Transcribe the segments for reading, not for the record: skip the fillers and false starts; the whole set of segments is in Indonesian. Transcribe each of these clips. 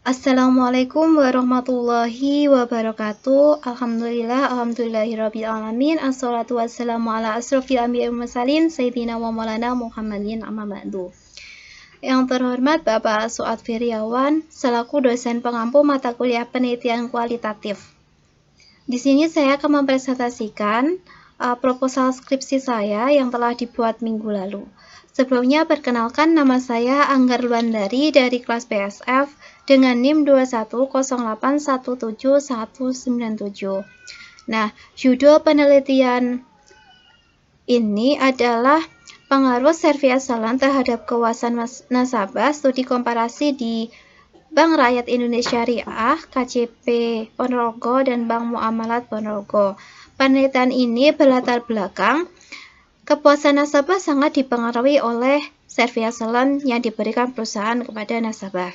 Assalamualaikum warahmatullahi wabarakatuh. Alhamdulillahirabbil alamin. Assalatu wassalamu ala asrofil anbiya'i wal mursalin sayyidina wa maulana Muhammadin amma ba'du. Yang terhormat Bapak Suad Firyawan selaku dosen pengampu mata kuliah penelitian kualitatif. Di sini saya akan mempresentasikan proposal skripsi saya yang telah dibuat minggu lalu. Sebelumnya perkenalkan, nama saya Anggar Luandari dari kelas PSF dengan NIM 210817197. Nah, judul penelitian ini adalah pengaruh Servia Salon terhadap keuangan nasabah, studi komparasi di Bank Rakyat Indonesia Syariah, KCP Ponorogo, dan Bank Muamalat Ponorogo. Penelitian ini berlatar belakang kepuasan nasabah sangat dipengaruhi oleh Servia Salon yang diberikan perusahaan kepada nasabah.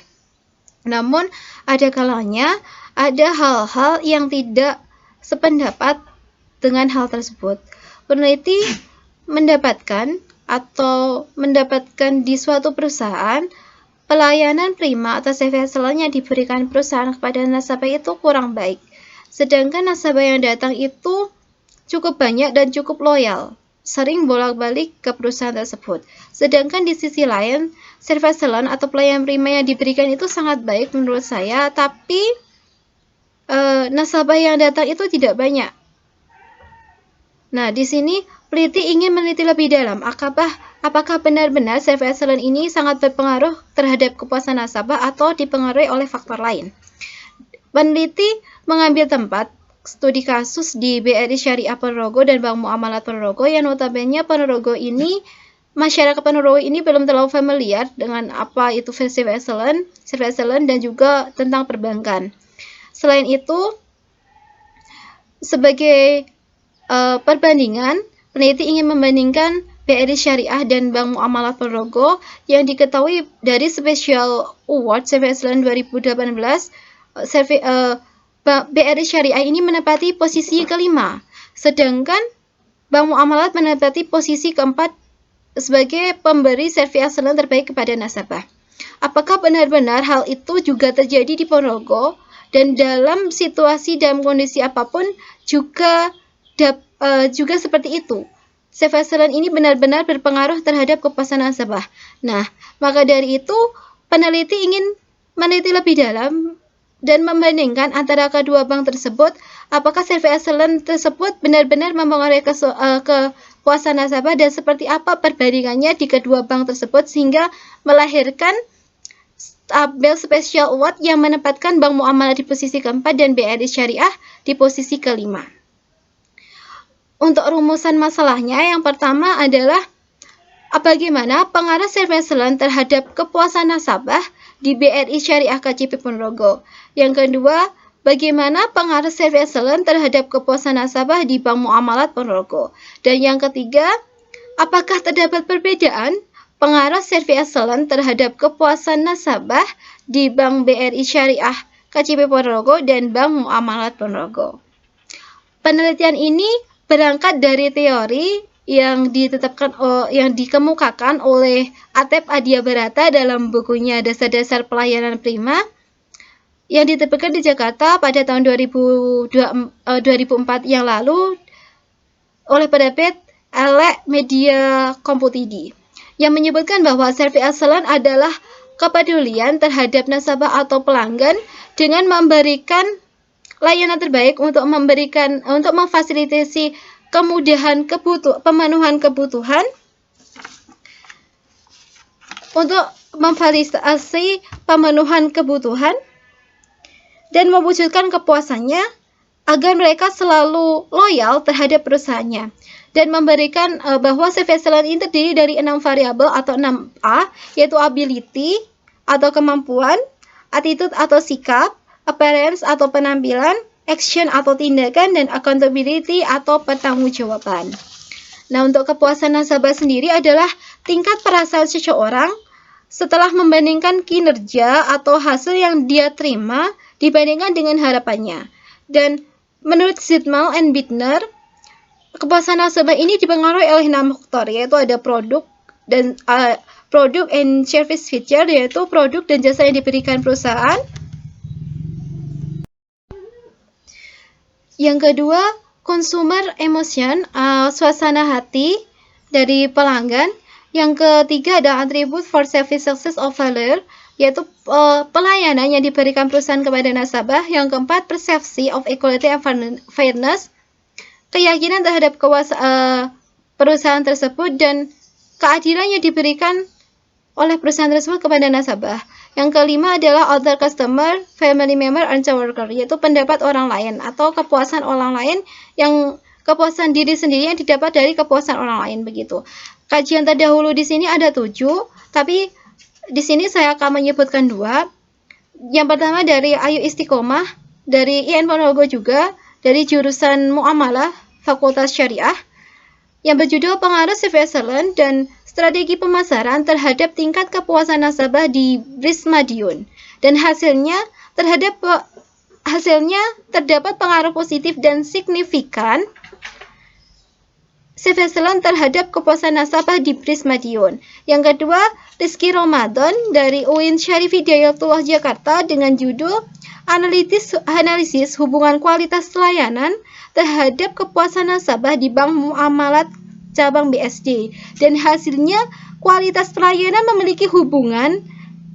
Namun, ada kalanya ada hal-hal yang tidak sependapat dengan hal tersebut. Peneliti mendapatkan di suatu perusahaan pelayanan prima atau Servia Salon yang diberikan perusahaan kepada nasabah itu kurang baik. Sedangkan nasabah yang datang itu cukup banyak dan cukup loyal, sering bolak-balik ke perusahaan tersebut. Sedangkan di sisi lain, Servia Salon atau pelayanan prima yang diberikan itu sangat baik menurut saya, tapi nasabah yang datang itu tidak banyak. Nah, di sini peneliti ingin meneliti lebih dalam, apakah benar-benar Servia Salon ini sangat berpengaruh terhadap kepuasan nasabah atau dipengaruhi oleh faktor lain. Peneliti mengambil tempat studi kasus di BRI Syariah Ponorogo dan Bank Muamalat Ponorogo yang notabene masyarakat Ponorogo ini belum terlalu familiar dengan apa itu Servia Salon dan juga tentang perbankan. Selain itu, sebagai perbandingan, peneliti ingin membandingkan BRI Syariah dan Bank Muamalat Ponorogo yang diketahui dari Special Award Servia Salon 2018. BRI Syariah ini menempati posisi kelima, sedangkan Bank Muamalat menempati posisi keempat sebagai pemberi Servia Salon terbaik kepada nasabah. Apakah benar-benar hal itu juga terjadi di Ponorogo, dan dalam kondisi apapun juga seperti itu? Servia Salon ini benar-benar berpengaruh terhadap kepuasan nasabah. Nah, maka dari itu peneliti ingin meneliti lebih dalam dan membandingkan antara kedua bank tersebut, apakah Servia Salon tersebut benar-benar mempengaruhi kepuasan nasabah dan seperti apa perbandingannya di kedua bank tersebut sehingga melahirkan tabel Special Award yang menempatkan Bank Muamalat di posisi keempat dan BRI Syariah di posisi kelima. Untuk rumusan masalahnya, yang pertama adalah bagaimana pengaruh Servia Salon terhadap kepuasan nasabah di BRI Syariah KCP Ponorogo. Yang kedua, bagaimana pengaruh Servia Salon terhadap kepuasan nasabah di Bank Muamalat Ponorogo. Dan yang ketiga, apakah terdapat perbedaan pengaruh Servia Salon terhadap kepuasan nasabah di Bank BRI Syariah KCP Ponorogo dan Bank Muamalat Ponorogo. Penelitian ini berangkat dari teori yang dikemukakan oleh Atep Adia Barata dalam bukunya Dasar-Dasar Pelayanan Prima yang diterbitkan di Jakarta pada tahun 2004 yang lalu oleh penerbit Elek Media Komputidi, yang menyebutkan bahwa Servia Salon adalah kepedulian terhadap nasabah atau pelanggan dengan memberikan layanan terbaik untuk memfasilitasi pemenuhan kebutuhan dan mewujudkan kepuasannya agar mereka selalu loyal terhadap perusahaannya, dan memberikan bahwa Servia Salon ini terdiri dari 6 variabel atau 6A, yaitu ability atau kemampuan, attitude atau sikap, appearance atau penampilan, action atau tindakan, dan accountability atau pertanggungjawaban. Nah, untuk kepuasan nasabah sendiri adalah tingkat perasaan seseorang setelah membandingkan kinerja atau hasil yang dia terima dibandingkan dengan harapannya. Dan menurut Zitmal and Bittner, kepuasan nasabah ini dipengaruhi oleh 6 faktor, yaitu ada produk and service feature, yaitu produk dan jasa yang diberikan perusahaan, Yang kedua, consumer emotion, suasana hati dari pelanggan. Yang ketiga ada attribute for service success of seller, yaitu pelayanan yang diberikan perusahaan kepada nasabah. Yang keempat, persepsi of equality and fairness, keyakinan terhadap perusahaan tersebut dan keadilan yang diberikan oleh perusahaan tersebut kepada nasabah. Yang kelima adalah other customer, family member, and coworker, yaitu pendapat orang lain atau kepuasan orang lain, yang kepuasan diri sendiri yang didapat dari kepuasan orang lain begitu. Kajian terdahulu di sini ada 7, tapi di sini saya akan menyebutkan 2. Yang pertama dari Ayu Istiqomah, dari IN Ponorogo juga, dari jurusan Muamalah Fakultas Syariah, yang berjudul Pengaruh Service Excellence dan Strategi Pemasaran terhadap Tingkat Kepuasan Nasabah di BRIS Madiun. Dan hasilnya terdapat pengaruh positif dan signifikan Service Excellence terhadap kepuasan nasabah di BRIS Madiun. Yang kedua, Rizky Ramadan dari UIN Syarif Hidayatullah Jakarta dengan judul Analisis Hubungan Kualitas Layanan terhadap Kepuasan Nasabah di Bank Muamalat Cabang BSD. Dan hasilnya, kualitas pelayanan memiliki hubungan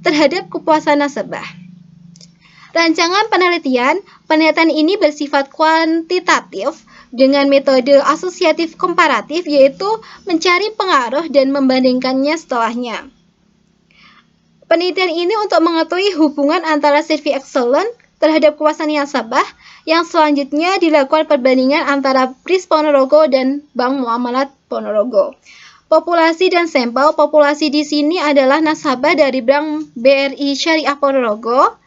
terhadap kepuasan nasabah. Rancangan penelitian ini bersifat kuantitatif dengan metode asosiatif komparatif, yaitu mencari pengaruh dan membandingkannya setelahnya. Penelitian ini untuk mengetahui hubungan antara service excellence terhadap kepuasan nasabah, yang selanjutnya dilakukan perbandingan antara BRIS Ponorogo dan Bank Muamalat Ponorogo. Populasi dan sampel. Populasi di sini adalah nasabah dari Bank BRI Syariah Ponorogo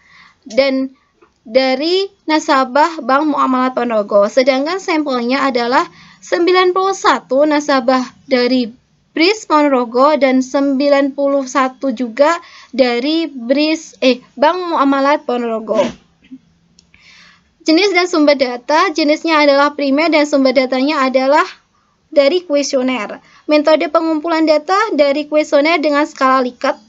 dan dari nasabah Bank Muamalat Ponorogo. Sedangkan sampelnya adalah 91 nasabah dari BRIS Ponorogo dan 91 juga dari Bank Muamalat Ponorogo. Jenis dan sumber data. Jenisnya adalah primer dan sumber datanya adalah dari kuesioner. Metode pengumpulan data dari kuesioner dengan skala Likert,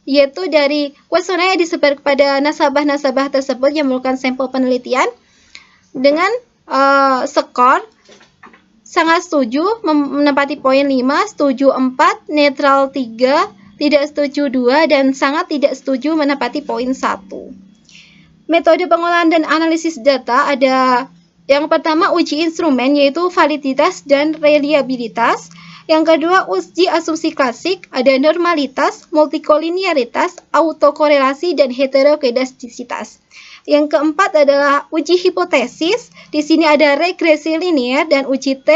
yaitu dari kuesioner yang disebar kepada nasabah-nasabah tersebut yang melakukan sampel penelitian dengan skor sangat setuju menempati poin 5, setuju 4, netral 3, tidak setuju 2, dan sangat tidak setuju menempati poin 1. Metode pengolahan dan analisis data ada yang pertama uji instrumen, yaitu validitas dan reliabilitas. Yang kedua uji asumsi klasik, ada normalitas, multikoliniaritas, autokorelasi, dan heterokedastisitas. Yang keempat adalah uji hipotesis. Di sini ada regresi linear dan uji T.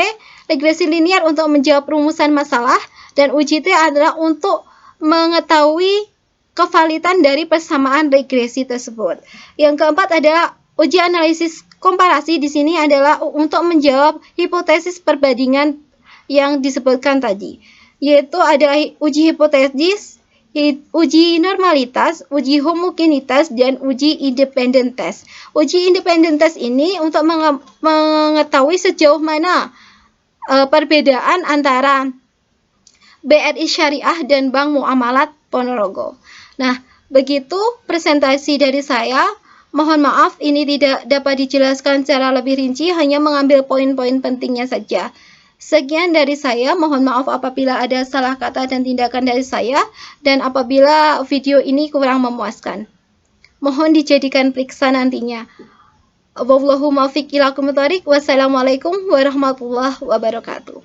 Regresi linear untuk menjawab rumusan masalah, dan uji T adalah untuk mengetahui kevalidan dari persamaan regresi tersebut. Yang keempat adalah uji analisis komparasi. Di sini adalah untuk menjawab hipotesis perbandingan yang disebutkan tadi, yaitu ada uji hipotesis, uji normalitas, uji homogenitas, dan uji independent test. Uji independent test ini untuk mengetahui sejauh mana perbedaan antara BRI Syariah dan Bank Muamalat Ponorogo. Nah, begitu presentasi dari saya. Mohon maaf ini tidak dapat dijelaskan secara lebih rinci, hanya mengambil poin-poin pentingnya saja. Sekian dari saya, mohon maaf apabila ada salah kata dan tindakan dari saya, dan apabila video ini kurang memuaskan. Mohon dijadikan periksa nantinya. Wallahu muwaffiq ila aqwamit thoriq. Wassalamualaikum warahmatullahi wabarakatuh.